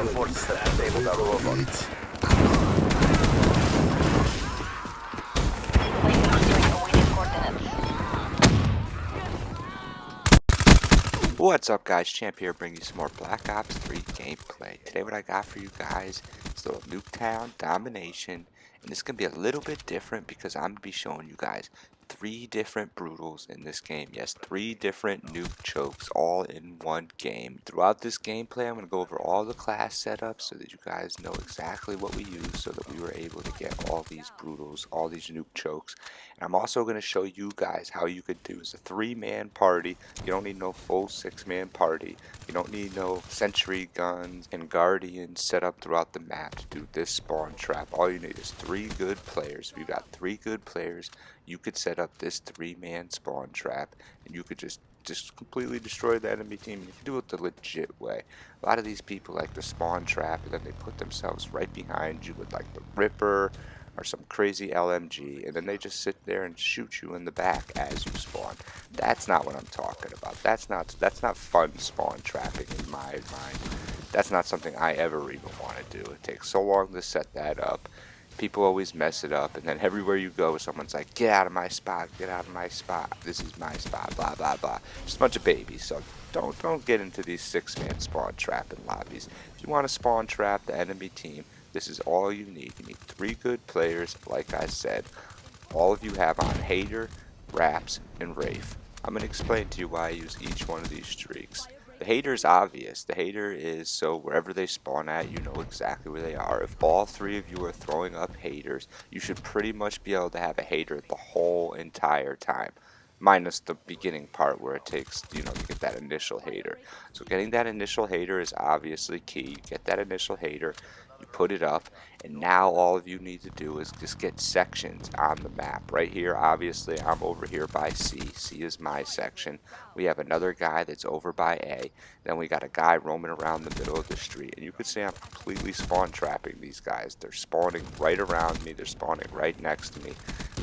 forces have disabled our robot. What's up guys, Champ here bringing you some more Black Ops 3 gameplay. Today what I got for you guys is a little Nuketown domination, and this is going to be a little bit different because I'm going to be showing you guys 3 different brutals in this game. Yes, 3 different nuke chokes all in one game. Throughout this gameplay I'm going to go over all the class setups so that you guys know exactly what we use so that we were able to get all these brutals, all these nuke chokes. And I'm also going to show you guys how you could do as a 3-man party. You don't need no full 6-man party. You don't need no sentry guns and guardians set up throughout the map to do this spawn trap. All you need is 3 good players. If you got 3 good players, you could set up this 3-man spawn trap and you could just completely destroy the enemy team. You can do it the legit way. A lot of these people like the spawn trap and then they put themselves right behind you with like the Ripper or some crazy LMG, and then they just sit there and shoot you in the back as you spawn. That's not what I'm talking about. That's not fun spawn trapping in my mind. That's not something I ever even want to do. It takes so long to set that up. People always mess it up, and then everywhere you go, someone's like, "Get out of my spot! Get out of my spot! This is my spot!" Blah blah blah. Just a bunch of babies. So don't get into these 6-man spawn trapping lobbies. If you want to spawn trap the enemy team, this is all you need. You need 3 good players, like I said. All of you have on Hater, Raps, and Wraith. I'm going to explain to you why I use each one of these streaks. The Hater is obvious. The Hater is so wherever they spawn at, you know exactly where they are. If all 3 of you are throwing up Haters, you should pretty much be able to have a Hater the whole entire time. Minus the beginning part where it takes, to get that initial Hater. So getting that initial Hater is obviously key. You get that initial Hater, you put it up, and now all of you need to do is just get sections on the map. Right here, obviously, I'm over here by C. C is my section. We have another guy that's over by A. Then we got a guy roaming around the middle of the street. And you can see I'm completely spawn trapping these guys. They're spawning right around me. They're spawning right next to me.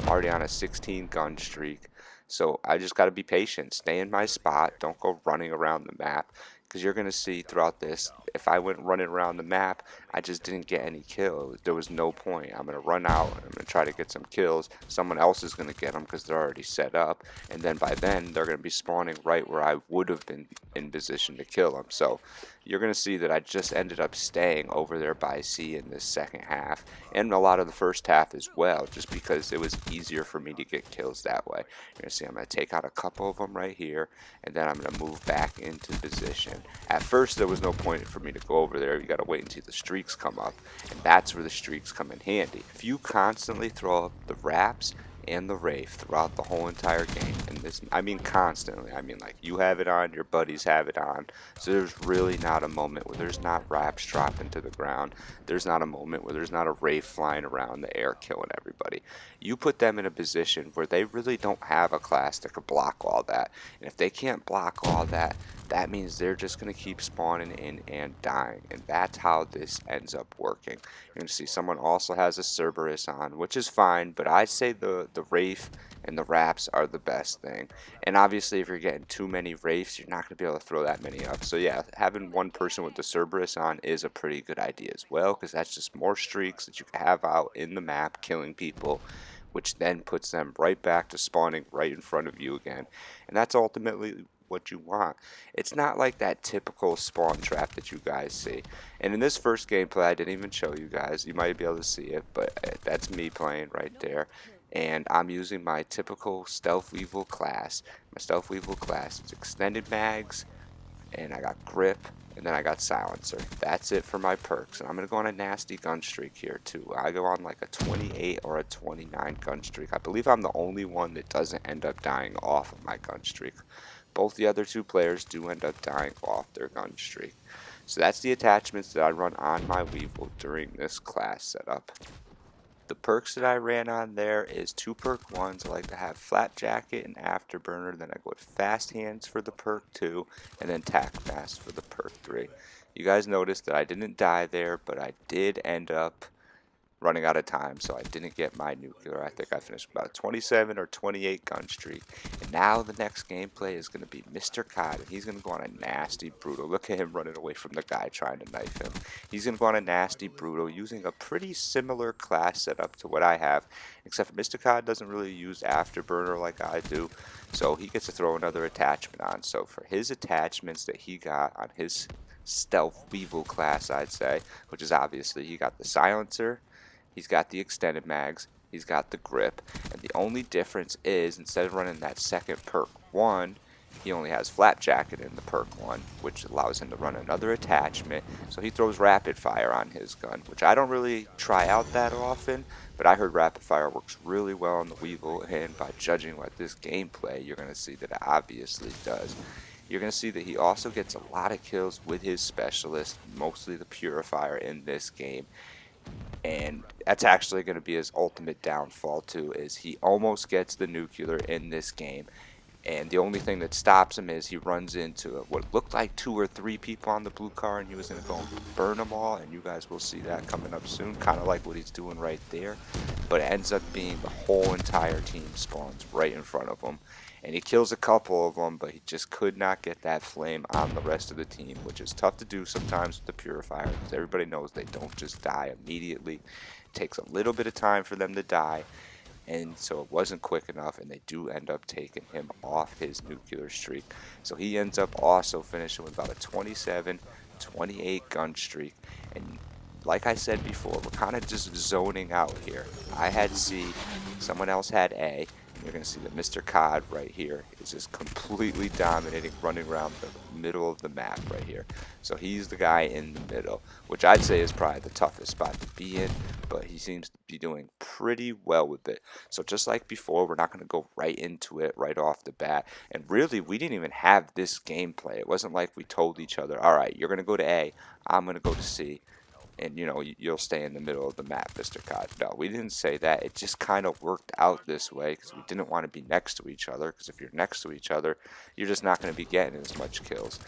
I'm already on a 16 gun streak. So I just got to be patient. Stay in my spot. Don't go running around the map. Because you're going to see throughout this, if I went running around the map, I just didn't get any kills. There was no point. I'm going to run out. I'm going to try to get some kills. Someone else is going to get them because they're already set up. And then by then, they're going to be spawning right where I would have been in position to kill them. So you're going to see that I just ended up staying over there by C in this second half. And a lot of the first half as well, just because it was easier for me to get kills that way. You're going to see I'm going to take out a couple of them right here. And then I'm going to move back into position. At first, there was no point for me to go over there. You got to wait until the streaks come up, and that's where the streaks come in handy. If you constantly throw up the Raps and the Wraith throughout the whole entire game, and this, I mean constantly, I mean like you have it on, your buddies have it on, so there's really not a moment where there's not Raps dropping to the ground. There's not a moment where there's not a Wraith flying around the air killing everybody. You put them in a position where they really don't have a class that could block all that, and if they can't block all that, that means they're just going to keep spawning in and dying, and that's how this ends up working. You're going to see someone also has a Cerberus on, which is fine, but I say the Wraith and the Raps are the best thing. And obviously if you're getting too many Wraiths, you're not going to be able to throw that many up. So yeah, having one person with the Cerberus on is a pretty good idea as well, because that's just more streaks that you can have out in the map killing people, which then puts them right back to spawning right in front of you again. And that's ultimately what you want. It's not like that typical spawn trap that you guys see. And in this first gameplay, I didn't even show you guys. You might be able to see it, but that's me playing right there. And I'm using my typical Stealth Weevil class. My Stealth Weevil class is extended mags, and I got grip, and then I got silencer. That's it for my perks. And I'm going to go on a nasty gun streak here too. I go on like a 28 or a 29 gun streak. I believe I'm the only one that doesn't end up dying off of my gun streak. Both the other 2 players do end up dying off their gun streak. So that's the attachments that I run on my Weevil during this class setup. The perks that I ran on there is 2 perk 1s. I like to have Flat Jacket and Afterburner. Then I go with Fast Hands for the perk 2, and then Tac Fast for the perk 3. You guys noticed that I didn't die there, but I did end up running out of time, so I didn't get my nuclear. I think I finished about a 27 or 28 gun streak. And now the next gameplay is going to be Mr. Cod, and he's going to go on a nasty brutal. Look at him running away from the guy trying to knife him. He's going to go on a nasty brutal using a pretty similar class setup to what I have, except for Mr. Cod doesn't really use afterburner like I do, so he gets to throw another attachment on. So for his attachments that he got on his stealth weevil class, I'd say, which is obviously he got the silencer, he's got the extended mags, he's got the grip, and the only difference is instead of running that second perk 1, he only has flak jacket in the perk 1, which allows him to run another attachment. So he throws rapid fire on his gun, which I don't really try out that often, but I heard rapid fire works really well on the Weevil, and by judging by this gameplay, you're going to see that it obviously does. You're going to see that he also gets a lot of kills with his specialist, mostly the Purifier in this game. And that's actually going to be his ultimate downfall too, is he almost gets the nuclear in this game. And the only thing that stops him is he runs into what looked like 2 or 3 people on the blue car, and he was going to go and burn them all, and you guys will see that coming up soon, kind of like what he's doing right there. But it ends up being the whole entire team spawns right in front of him. And he kills a couple of them, but he just could not get that flame on the rest of the team, which is tough to do sometimes with the Purifier, because everybody knows they don't just die immediately. It takes a little bit of time for them to die. And so it wasn't quick enough, and they do end up taking him off his nuclear streak. So he ends up also finishing with about a 27, 28 gun streak. And like I said before, we're kind of just zoning out here. I had C, someone else had A, and you're going to see that Mr. Cod right here is just completely dominating, running around the middle of the map right here. So he's the guy in the middle, which I'd say is probably the toughest spot to be in, but he seems to be doing pretty well with it. So just like before, we're not going to go right into it right off the bat. And really, we didn't even have this gameplay. It wasn't like we told each other, all right, you're going to go to A, I'm going to go to C, and you know, you'll stay in the middle of the map, Mr. Cod. No, we didn't say that. It just kind of worked out this way because we didn't want to be next to each other, because if you're next to each other, you're just not going to be getting as much kills.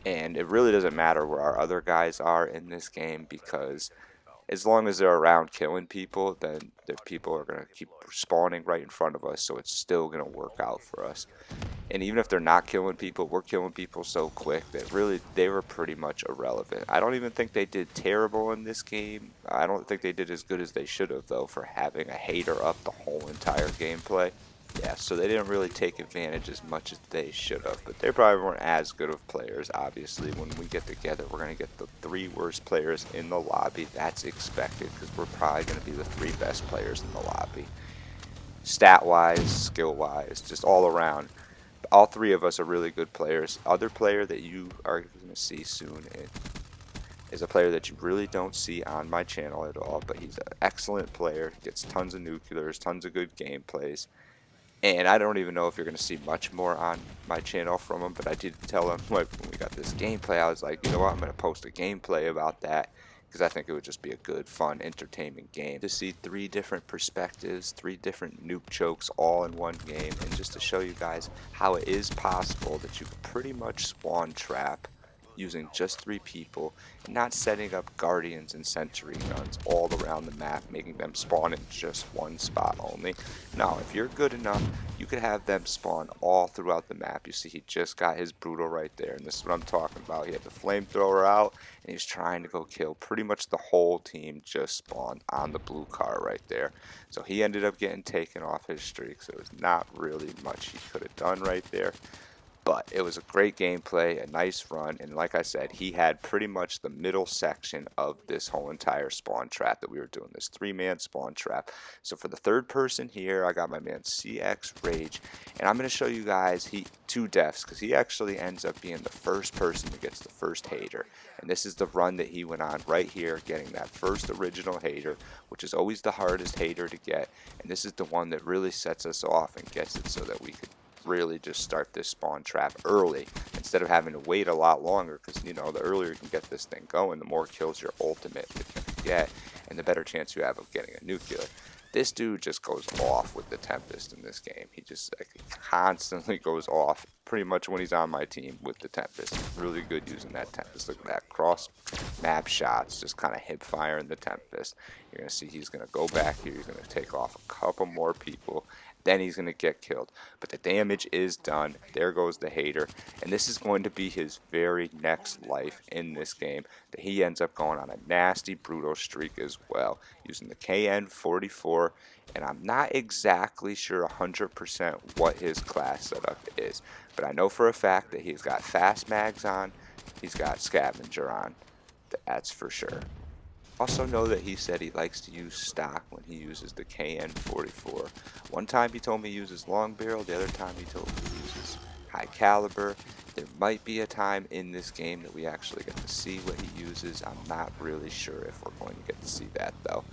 And it really doesn't matter where our other guys are in this game, because as long as they're around killing people, then the people are going to keep spawning right in front of us, so it's still going to work out for us. And even if they're not killing people, we're killing people so quick that really they were pretty much irrelevant. I don't even think they did terrible in this game. I don't think they did as good as they should have, though, for having a hater up the whole entire gameplay. Yeah, so they didn't really take advantage as much as they should have. But they probably weren't as good of players, obviously. When we get together, we're going to get the 3 worst players in the lobby. That's expected, because we're probably going to be the 3 best players in the lobby. Stat-wise, skill-wise, just all around. All 3 of us are really good players. Other player that you are going to see soon is a player that you really don't see on my channel at all, but he's an excellent player, gets tons of nuclears, tons of good gameplays. And I don't even know if you're going to see much more on my channel from him, but I did tell him, like, when we got this gameplay, I was like, you know what, I'm going to post a gameplay about that, because I think it would just be a good, fun, entertainment game. To see 3 different perspectives, 3 different nuke chokes all in one game, and just to show you guys how it is possible that you can pretty much spawn trap using just 3 people, and not setting up guardians and sentry guns all around the map, making them spawn in just one spot only. No, if you're good enough, you could have them spawn all throughout the map. You see, he just got his brutal right there, and this is what I'm talking about. He had the flamethrower out, and he's trying to go kill pretty much the whole team just spawned on the blue car right there. So he ended up getting taken off his streak, so there's not really much he could have done right there. But it was a great gameplay, a nice run, and like I said, he had pretty much the middle section of this whole entire spawn trap that we were doing, this 3-man spawn trap. So for the 3rd person here, I got my man CX Rage, and I'm going to show you guys 2 deaths, because he actually ends up being the first person that gets the first hater. And this is the run that he went on right here, getting that first original hater, which is always the hardest hater to get. And this is the one that really sets us off and gets it so that we could really just start this spawn trap early instead of having to wait a lot longer, because you know, the earlier you can get this thing going, the more kills your ultimate can get, and the better chance you have of getting a nuclear. This dude just goes off with the Tempest in this game. He just constantly goes off pretty much when he's on my team with the Tempest. Really good using that Tempest. Look at that cross map shots, just kind of hip firing the Tempest. You're going to see he's going to go back here. He's going to take off a couple more people. Then he's going to get killed. But the damage is done. There goes the hater. And this is going to be his very next life in this game. That he ends up going on a nasty, brutal streak as well. Using the KN-44. And I'm not exactly sure 100% what his class setup is. But I know for a fact that he's got fast mags on. He's got scavenger on. That's for sure. Also know that he said he likes to use stock when he uses the KN-44. One time he told me he uses long barrel, the other time he told me he uses high caliber. There might be a time in this game that we actually get to see what he uses. I'm not really sure if we're going to get to see that though.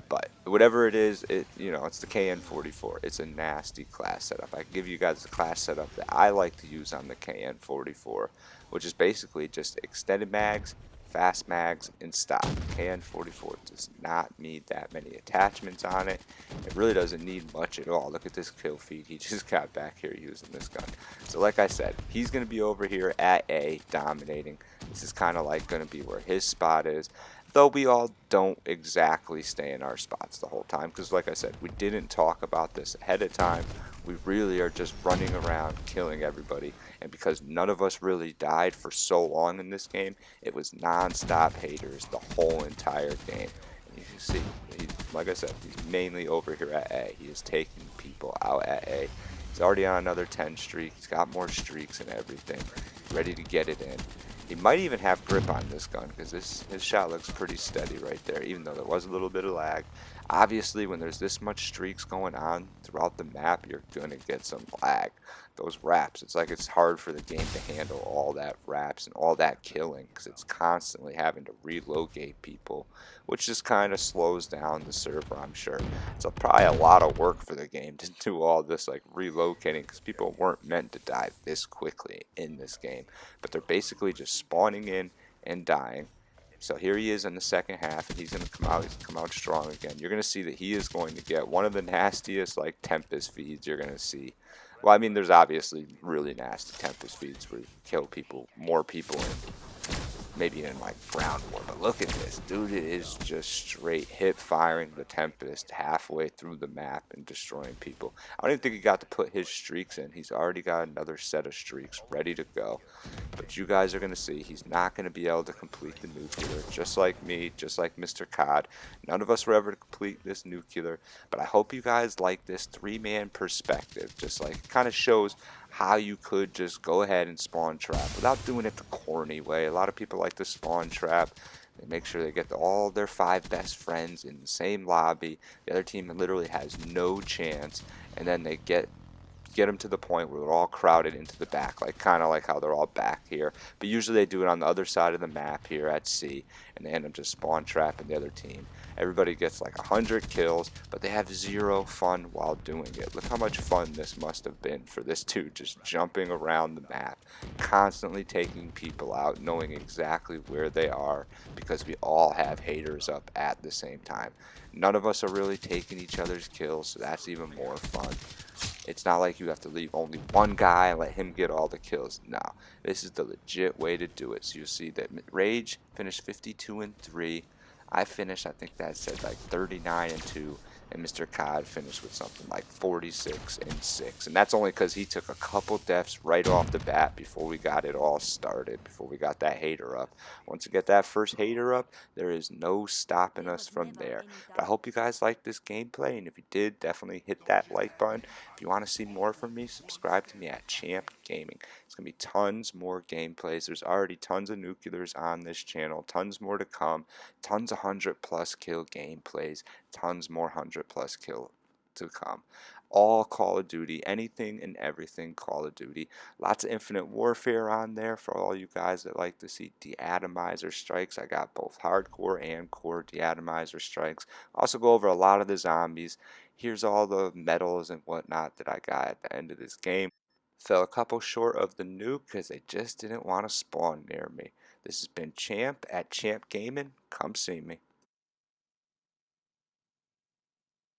But whatever it is, it's the KN-44. It's a nasty class setup. I can give you guys the class setup that I like to use on the KN-44, which is basically just extended mags, fast mags, and stock. KN-44 does not need that many attachments on it. It really doesn't need much at all. Look at this kill feed. He just got back here using this gun. So like I said, he's going to be over here at A dominating. This is kind of like going to be where his spot is. Though we all don't exactly stay in our spots the whole time, because like I said, we didn't talk about this ahead of time. We really are just running around killing everybody, and because none of us really died for so long in this game, it was non-stop haters the whole entire game. And you can see, like I said, he's mainly over here at A. He is taking people out at A. He's already on another 10 streak. He's got more streaks and everything, ready to get it in. He might even have grip on this gun because his shot looks pretty steady right there, even though there was a little bit of lag. Obviously, when there's this much streaks going on throughout the map, you're going to get some lag. Those wraps, it's like it's hard for the game to handle all that wraps and all that killing because it's constantly having to relocate people, which just kind of slows down the server, I'm sure. It's probably a lot of work for the game to do all this like relocating because people weren't meant to die this quickly in this game, but they're basically just spawning in and dying. So here he is in the second half, and he's going to come out strong again. You're going to see that he is going to get one of the nastiest like Tempest feeds you're going to see. Well, I mean, there's obviously really nasty Tempest feeds where you kill people, more people, and maybe in like ground war, but look at this dude. It is just straight hip firing the Tempest halfway through the map and destroying people. I don't even think he got to put his streaks in. He's already got another set of streaks ready to go, but you guys are going to see he's not going to be able to complete the nuclear, just like me, just like Mr. COD. None of us were ever to complete this nuclear, but I hope you guys like this three-man perspective. Just like it kind of shows how you could just go ahead and spawn trap without doing it the corny way. A lot of people like to spawn trap. They make sure they get all their 5 best friends in the same lobby. The other team literally has no chance, and then they get them to the point where they're all crowded into the back, like kind of like how they're all back here. But usually they do it on the other side of the map here at C, and they end up just spawn trapping the other team. Everybody gets like 100 kills, but they have 0 fun while doing it. Look how much fun this must have been for this dude, just jumping around the map, constantly taking people out, knowing exactly where they are, because we all have haters up at the same time. None of us are really taking each other's kills, so that's even more fun. It's not like you have to leave only one guy and let him get all the kills. No, this is the legit way to do it. So you see that Rage finished 52-3. I finished, I think that said like 39-2, and Mr. COD finished with something like 46-6. And that's only because he took a couple deaths right off the bat before we got it all started, before we got that hater up. Once we get that first hater up, there is no stopping us from there. But I hope you guys liked this gameplay, and if you did, definitely hit that like button. If you want to see more from me, subscribe to me at Champ Gaming. It's going to be tons more gameplays. There's already tons of nuclears on this channel, tons more to come, tons of 100+ kill gameplays, tons more 100+ kill to come. All Call of Duty, anything and everything Call of Duty. Lots of Infinite Warfare on there for all you guys that like to see deatomizer strikes. I got both hardcore and core deatomizer strikes. Also go over a lot of the zombies. Here's all the medals and whatnot that I got at the end of this game. Fell a couple short of the nuke because they just didn't want to spawn near me. This has been Champ at Champ Gaming. Come see me.